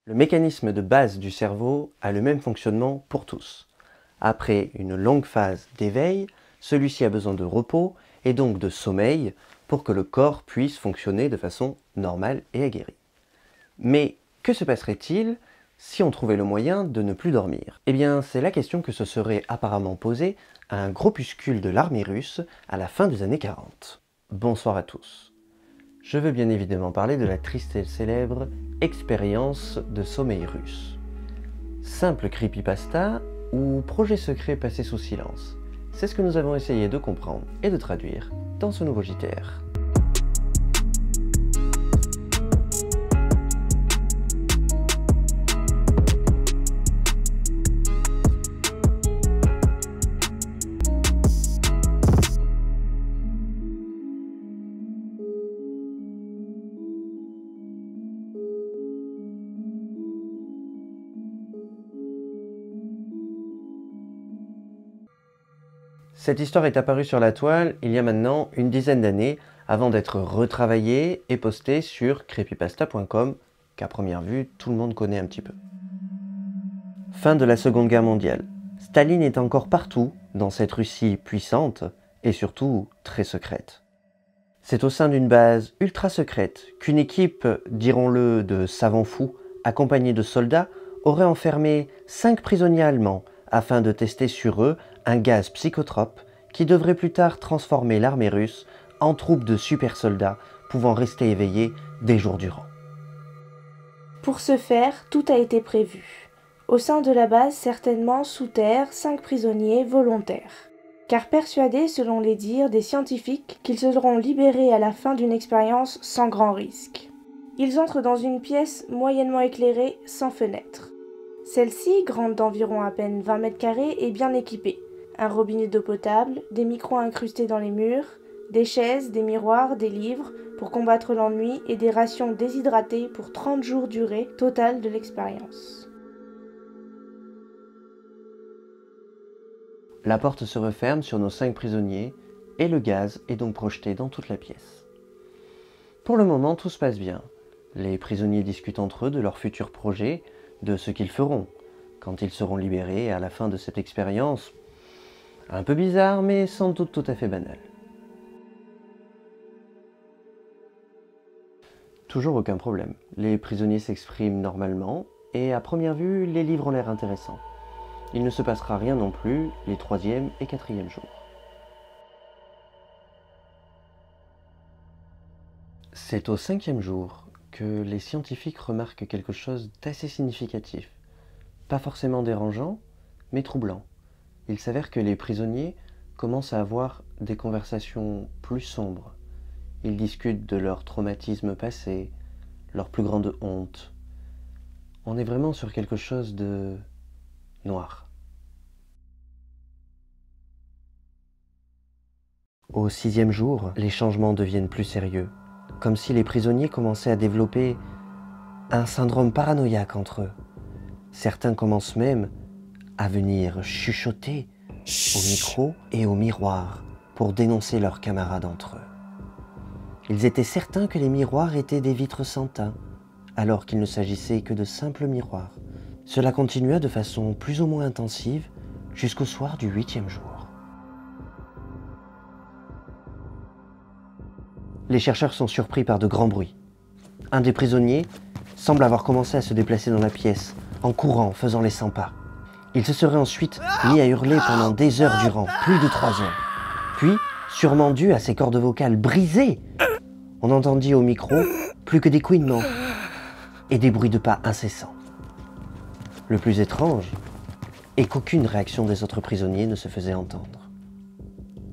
Le mécanisme de base du cerveau a le même fonctionnement pour tous. Après une longue phase d'éveil, celui-ci a besoin de repos et donc de sommeil pour que le corps puisse fonctionner de façon normale et aguerrie. Mais que se passerait-il si on trouvait le moyen de ne plus dormir? Eh bien, c'est la question que se serait apparemment posée à un groupuscule de l'armée russe à la fin des années 40. Bonsoir à tous. Je veux bien évidemment parler de la triste et célèbre expérience de sommeil russe. Simple creepypasta ou projet secret passé sous silence. C'est ce que nous avons essayé de comprendre et de traduire dans ce nouveau JTR. Cette histoire est apparue sur la toile il y a maintenant une dizaine d'années avant d'être retravaillée et postée sur creepypasta.com qu'à première vue tout le monde connaît un petit peu. Fin de la Seconde Guerre mondiale. Staline est encore partout dans cette Russie puissante et surtout très secrète. C'est au sein d'une base ultra secrète qu'une équipe, dirons-le, de savants fous accompagnés de soldats aurait enfermé 5 prisonniers allemands afin de tester sur eux un gaz psychotrope qui devrait plus tard transformer l'armée russe en troupe de super soldats pouvant rester éveillés des jours durant. Pour ce faire, tout a été prévu. Au sein de la base, certainement sous terre, 5 prisonniers volontaires. Car persuadés, selon les dires des scientifiques, qu'ils seront libérés à la fin d'une expérience sans grand risque. Ils entrent dans une pièce moyennement éclairée, sans fenêtre. Celle-ci, grande d'environ à peine 20 mètres carrés, est bien équipée. Un robinet d'eau potable, des micros incrustés dans les murs, des chaises, des miroirs, des livres pour combattre l'ennui et des rations déshydratées pour 30 jours durée totale de l'expérience. La porte se referme sur nos 5 prisonniers et le gaz est donc projeté dans toute la pièce. Pour le moment, tout se passe bien. Les prisonniers discutent entre eux de leur futur projet, de ce qu'ils feront quand ils seront libérés à la fin de cette expérience. Un peu bizarre, mais sans doute tout à fait banal. Toujours aucun problème. Les prisonniers s'expriment normalement et à première vue, les livres ont l'air intéressants. Il ne se passera rien non plus les 3e et 4e jours. C'est au 5e jour que les scientifiques remarquent quelque chose d'assez significatif. Pas forcément dérangeant, mais troublant. Il s'avère que les prisonniers commencent à avoir des conversations plus sombres. Ils discutent de leur traumatisme passé, leur plus grande honte. On est vraiment sur quelque chose de noir. Au 6e jour, les changements deviennent plus sérieux, comme si les prisonniers commençaient à développer un syndrome paranoïaque entre eux. Certains commencent même à venir chuchoter au micro et au miroir pour dénoncer leurs camarades entre eux. Ils étaient certains que les miroirs étaient des vitres sans teint, alors qu'il ne s'agissait que de simples miroirs. Cela continua de façon plus ou moins intensive jusqu'au soir du 8e jour. Les chercheurs sont surpris par de grands bruits. Un des prisonniers semble avoir commencé à se déplacer dans la pièce, en courant, faisant les 100 pas. Il se serait ensuite mis à hurler pendant des heures durant, plus de 3 heures. Puis, sûrement dû à ses cordes vocales brisées, on entendit au micro plus que des couinements et des bruits de pas incessants. Le plus étrange est qu'aucune réaction des autres prisonniers ne se faisait entendre.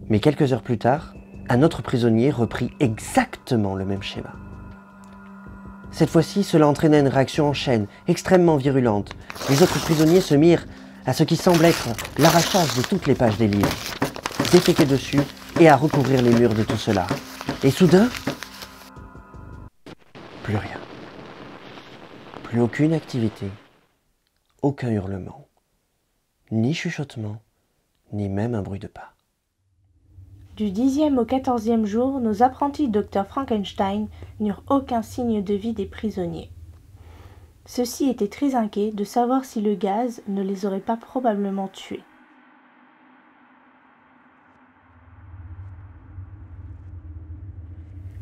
Mais quelques heures plus tard, un autre prisonnier reprit exactement le même schéma. Cette fois-ci, cela entraînait une réaction en chaîne, extrêmement virulente. Les autres prisonniers se mirent à ce qui semble être l'arrachage de toutes les pages des livres, déféquer dessus et à recouvrir les murs de tout cela. Et soudain, plus rien. Plus aucune activité, aucun hurlement, ni chuchotement, ni même un bruit de pas. Du 10e au 14e jour, nos apprentis Dr Frankenstein n'eurent aucun signe de vie des prisonniers. Ceux-ci étaient très inquiets de savoir si le gaz ne les aurait pas probablement tués.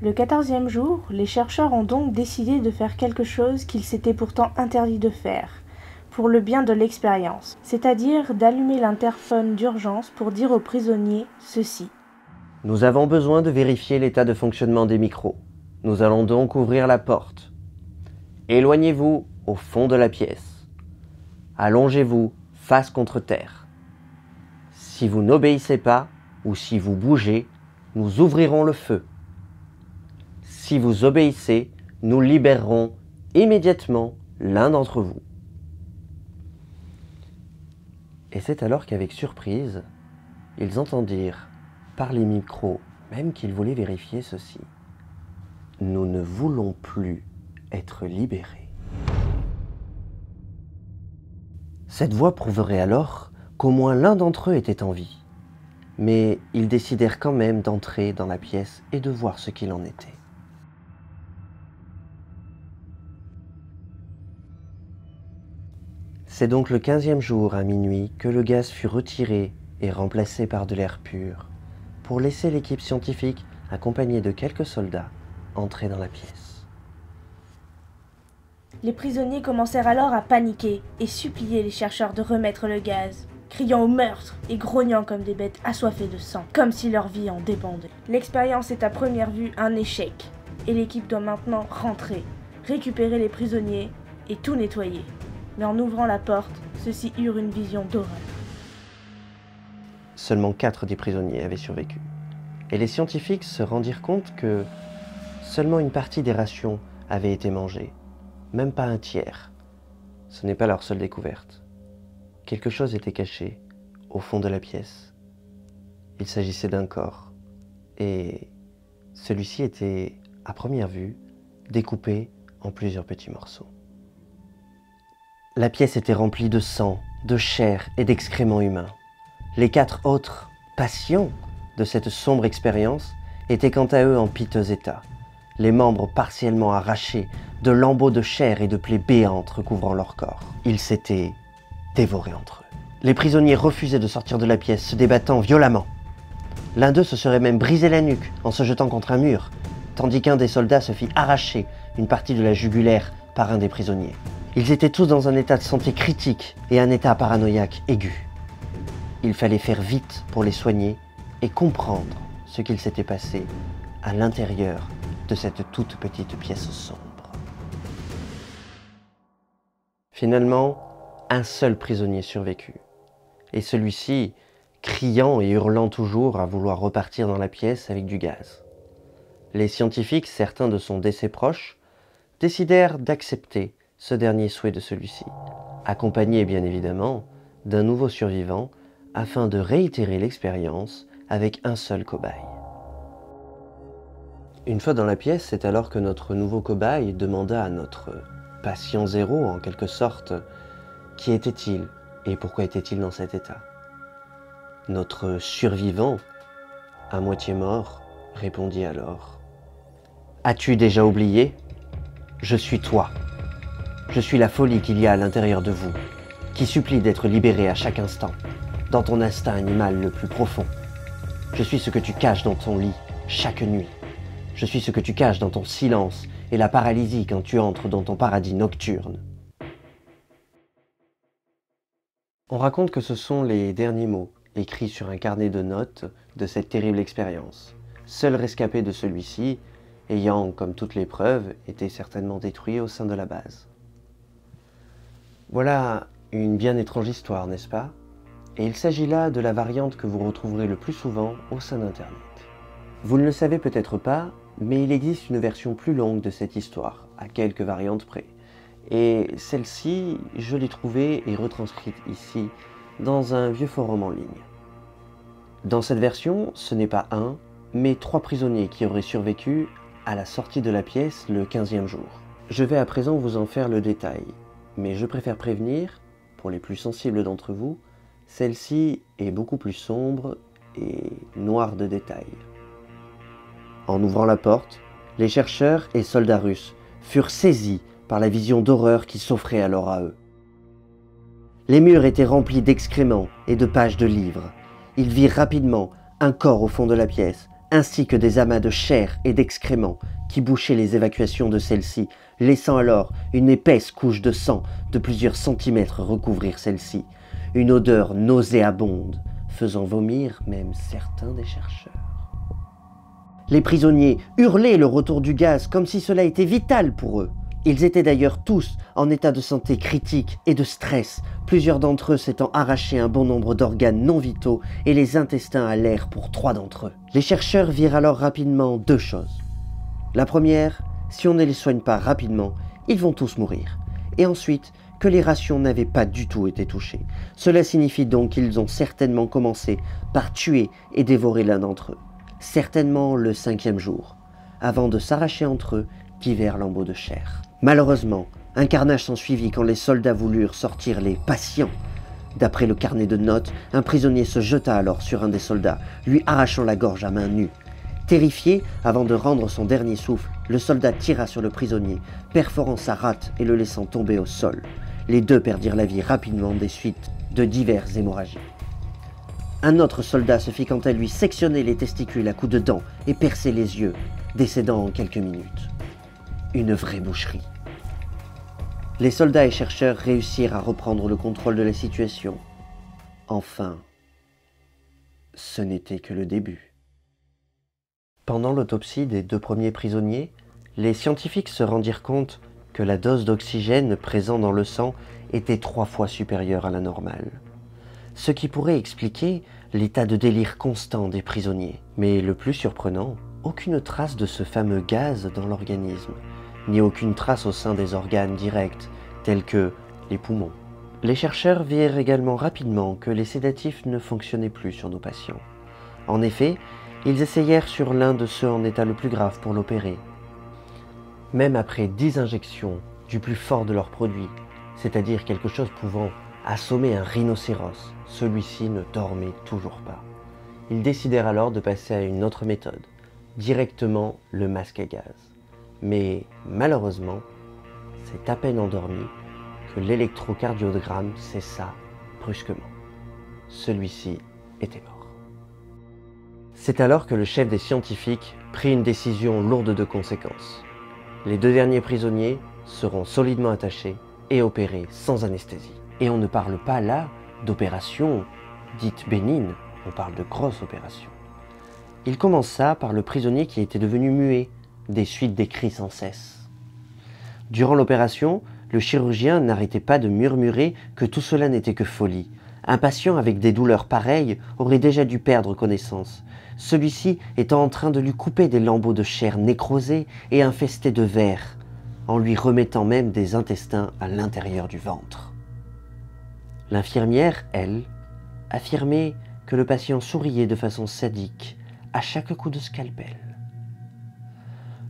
Le 14e jour, les chercheurs ont donc décidé de faire quelque chose qu'ils s'étaient pourtant interdit de faire, pour le bien de l'expérience, c'est-à-dire d'allumer l'interphone d'urgence pour dire aux prisonniers ceci. Nous avons besoin de vérifier l'état de fonctionnement des micros. Nous allons donc ouvrir la porte. Éloignez-vous au fond de la pièce. Allongez-vous face contre terre. Si vous n'obéissez pas ou si vous bougez, nous ouvrirons le feu. Si vous obéissez, nous libérerons immédiatement l'un d'entre vous. Et c'est alors qu'avec surprise, ils entendirent par les micros, même qu'ils voulaient vérifier ceci. Nous ne voulons plus être libérés. Cette voix prouverait alors qu'au moins l'un d'entre eux était en vie. Mais ils décidèrent quand même d'entrer dans la pièce et de voir ce qu'il en était. C'est donc le 15e jour à minuit que le gaz fut retiré et remplacé par de l'air pur, pour laisser l'équipe scientifique, accompagnée de quelques soldats, entrer dans la pièce. Les prisonniers commencèrent alors à paniquer et supplier les chercheurs de remettre le gaz, criant au meurtre et grognant comme des bêtes assoiffées de sang, comme si leur vie en dépendait. L'expérience est à première vue un échec, et l'équipe doit maintenant rentrer, récupérer les prisonniers et tout nettoyer. Mais en ouvrant la porte, ceux-ci eurent une vision d'horreur. Seulement 4 des prisonniers avaient survécu. Et les scientifiques se rendirent compte que seulement une partie des rations avait été mangée, même pas un tiers. Ce n'est pas leur seule découverte. Quelque chose était caché au fond de la pièce. Il s'agissait d'un corps, et celui-ci était, à première vue, découpé en plusieurs petits morceaux. La pièce était remplie de sang, de chair et d'excréments humains. Les 4 autres patients de cette sombre expérience étaient quant à eux en piteux état, les membres partiellement arrachés, de lambeaux de chair et de plaies béantes recouvrant leur corps. Ils s'étaient dévorés entre eux. Les prisonniers refusaient de sortir de la pièce, se débattant violemment. L'un d'eux se serait même brisé la nuque en se jetant contre un mur, tandis qu'un des soldats se fit arracher une partie de la jugulaire par un des prisonniers. Ils étaient tous dans un état de santé critique et un état paranoïaque aigu. Il fallait faire vite pour les soigner et comprendre ce qu'il s'était passé à l'intérieur de cette toute petite pièce sombre. Finalement, un seul prisonnier survécut, et celui-ci, criant et hurlant toujours à vouloir repartir dans la pièce avec du gaz. Les scientifiques, certains de son décès proche, décidèrent d'accepter ce dernier souhait de celui-ci, accompagné bien évidemment d'un nouveau survivant afin de réitérer l'expérience avec un seul cobaye. Une fois dans la pièce, c'est alors que notre nouveau cobaye demanda à notre patient zéro, en quelque sorte, qui était-il et pourquoi était-il dans cet état. Notre survivant, à moitié mort, répondit alors « As-tu déjà oublié ? Je suis toi. Je suis la folie qu'il y a à l'intérieur de vous, qui supplie d'être libérée à chaque instant, dans ton instinct animal le plus profond. Je suis ce que tu caches dans ton lit chaque nuit. Je suis ce que tu caches dans ton silence et la paralysie quand tu entres dans ton paradis nocturne. » On raconte que ce sont les derniers mots écrits sur un carnet de notes de cette terrible expérience, seul rescapé de celui-ci, ayant, comme toutes les preuves, été certainement détruit au sein de la base. Voilà une bien étrange histoire, n'est-ce pas? Et il s'agit là de la variante que vous retrouverez le plus souvent au sein d'Internet. Vous ne le savez peut-être pas, mais il existe une version plus longue de cette histoire, à quelques variantes près. Et celle-ci, je l'ai trouvée et retranscrite ici, dans un vieux forum en ligne. Dans cette version, ce n'est pas un, mais 3 prisonniers qui auraient survécu à la sortie de la pièce le 15e jour. Je vais à présent vous en faire le détail, mais je préfère prévenir, pour les plus sensibles d'entre vous, celle-ci est beaucoup plus sombre et noire de détails. En ouvrant la porte, les chercheurs et soldats russes furent saisis par la vision d'horreur qui s'offrait alors à eux. Les murs étaient remplis d'excréments et de pages de livres. Ils virent rapidement un corps au fond de la pièce, ainsi que des amas de chair et d'excréments qui bouchaient les évacuations de celle-ci, laissant alors une épaisse couche de sang de plusieurs centimètres recouvrir celle-ci, une odeur nauséabonde, faisant vomir même certains des chercheurs. Les prisonniers hurlaient le retour du gaz comme si cela était vital pour eux. Ils étaient d'ailleurs tous en état de santé critique et de stress, plusieurs d'entre eux s'étant arraché un bon nombre d'organes non vitaux et les intestins à l'air pour 3 d'entre eux. Les chercheurs virent alors rapidement 2 choses. La première, si on ne les soigne pas rapidement, ils vont tous mourir. Et ensuite, que les rations n'avaient pas du tout été touchées. Cela signifie donc qu'ils ont certainement commencé par tuer et dévorer l'un d'entre eux. Certainement le 5e jour, avant de s'arracher entre eux divers lambeaux de chair. Malheureusement, un carnage s'ensuivit quand les soldats voulurent sortir les patients. D'après le carnet de notes, un prisonnier se jeta alors sur un des soldats, lui arrachant la gorge à main nue. Terrifié, avant de rendre son dernier souffle, le soldat tira sur le prisonnier, perforant sa rate et le laissant tomber au sol. Les 2 perdirent la vie rapidement des suites de diverses hémorragies. Un autre soldat se fit quant à lui sectionner les testicules à coups de dents et percer les yeux, décédant en quelques minutes. Une vraie boucherie. Les soldats et chercheurs réussirent à reprendre le contrôle de la situation. Enfin, ce n'était que le début. Pendant l'autopsie des 2 premiers prisonniers, les scientifiques se rendirent compte que la dose d'oxygène présente dans le sang était 3 fois supérieure à la normale. Ce qui pourrait expliquer l'état de délire constant des prisonniers. Mais le plus surprenant, aucune trace de ce fameux gaz dans l'organisme, ni aucune trace au sein des organes directs, tels que les poumons. Les chercheurs virent également rapidement que les sédatifs ne fonctionnaient plus sur nos patients. En effet, ils essayèrent sur l'un de ceux en état le plus grave pour l'opérer. Même après 10 injections du plus fort de leurs produits, c'est-à-dire quelque chose pouvant assommer un rhinocéros, celui-ci ne dormait toujours pas. Ils décidèrent alors de passer à une autre méthode, directement le masque à gaz. Mais malheureusement, c'est à peine endormi que l'électrocardiogramme cessa brusquement. Celui-ci était mort. C'est alors que le chef des scientifiques prit une décision lourde de conséquences. Les 2 derniers prisonniers seront solidement attachés et opérés sans anesthésie. Et on ne parle pas là d'opérations dites bénignes, on parle de grosses opérations. Il commença par le prisonnier qui était devenu muet, des suites des cris sans cesse. Durant l'opération, le chirurgien n'arrêtait pas de murmurer que tout cela n'était que folie. Un patient avec des douleurs pareilles aurait déjà dû perdre connaissance, celui-ci étant en train de lui couper des lambeaux de chair nécrosés et infestés de vers, en lui remettant même des intestins à l'intérieur du ventre. L'infirmière, elle, affirmait que le patient souriait de façon sadique à chaque coup de scalpel.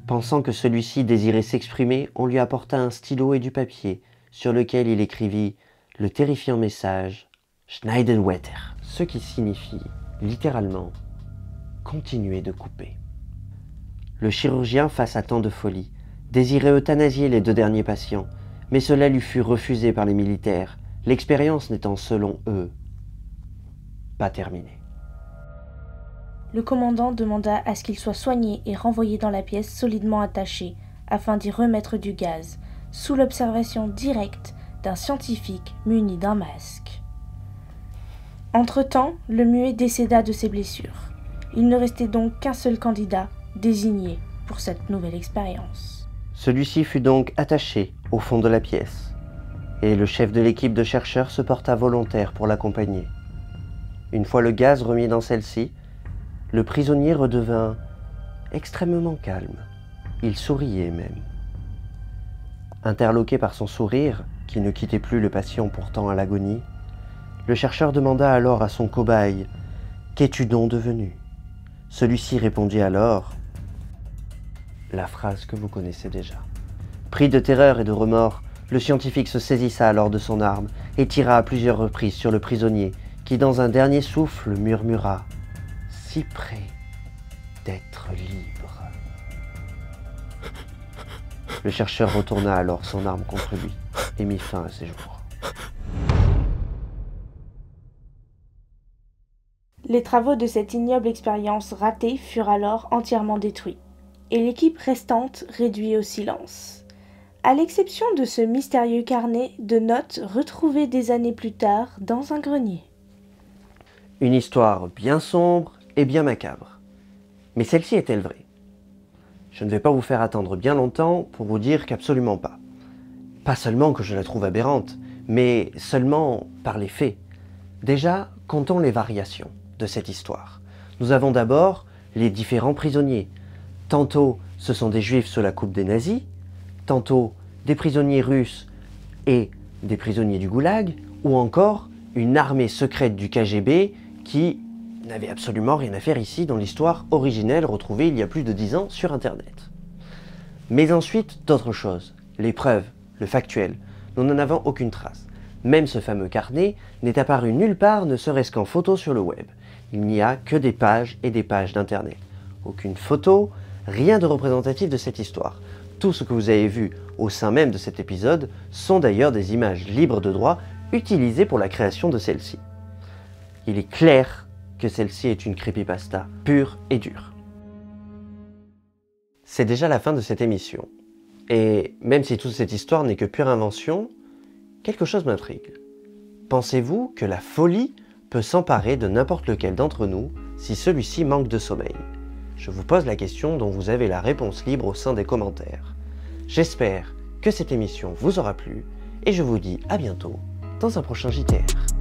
Pensant que celui-ci désirait s'exprimer, on lui apporta un stylo et du papier, sur lequel il écrivit le terrifiant message « Schneiden weiter », ce qui signifie littéralement « continuer de couper ». Le chirurgien, face à tant de folie, désirait euthanasier les 2 derniers patients, mais cela lui fut refusé par les militaires, l'expérience n'étant selon eux pas terminée. Le commandant demanda à ce qu'il soit soigné et renvoyé dans la pièce solidement attachée, afin d'y remettre du gaz, sous l'observation directe d'un scientifique muni d'un masque. Entre-temps, le muet décéda de ses blessures. Il ne restait donc qu'un seul candidat désigné pour cette nouvelle expérience. Celui-ci fut donc attaché au fond de la pièce, et le chef de l'équipe de chercheurs se porta volontaire pour l'accompagner. Une fois le gaz remis dans celle-ci, le prisonnier redevint extrêmement calme. Il souriait même. Interloqué par son sourire, qui ne quittait plus le patient pourtant à l'agonie, le chercheur demanda alors à son cobaye « Qu'es-tu donc devenu ?» Celui-ci répondit alors la phrase que vous connaissez déjà. Pris de terreur et de remords, le scientifique se saisissa alors de son arme et tira à plusieurs reprises sur le prisonnier, qui dans un dernier souffle murmura « Si près d'être libre ». Le chercheur retourna alors son arme contre lui et mit fin à ses jours. Les travaux de cette ignoble expérience ratée furent alors entièrement détruits, et l'équipe restante réduite au silence. À l'exception de ce mystérieux carnet de notes retrouvé des années plus tard dans un grenier. Une histoire bien sombre et bien macabre. Mais celle-ci est-elle vraie? Je ne vais pas vous faire attendre bien longtemps pour vous dire qu'absolument pas. Pas seulement que je la trouve aberrante, mais seulement par les faits. Déjà, comptons les variations de cette histoire. Nous avons d'abord les différents prisonniers. Tantôt, ce sont des juifs sous la coupe des nazis, tantôt des prisonniers russes et des prisonniers du goulag, ou encore une armée secrète du KGB qui n'avait absolument rien à faire ici dans l'histoire originelle retrouvée il y a plus de 10 ans sur Internet. Mais ensuite, d'autres choses. Les preuves, le factuel, nous n'en avons aucune trace. Même ce fameux carnet n'est apparu nulle part, ne serait-ce qu'en photo sur le web. Il n'y a que des pages et des pages d'Internet. Aucune photo, rien de représentatif de cette histoire. Tout ce que vous avez vu au sein même de cet épisode sont d'ailleurs des images libres de droit utilisées pour la création de celle-ci. Il est clair que celle-ci est une creepypasta pure et dure. C'est déjà la fin de cette émission. Et même si toute cette histoire n'est que pure invention, quelque chose m'intrigue. Pensez-vous que la folie peut s'emparer de n'importe lequel d'entre nous si celui-ci manque de sommeil? Je vous pose la question dont vous avez la réponse libre au sein des commentaires. J'espère que cette émission vous aura plu et je vous dis à bientôt dans un prochain JTR.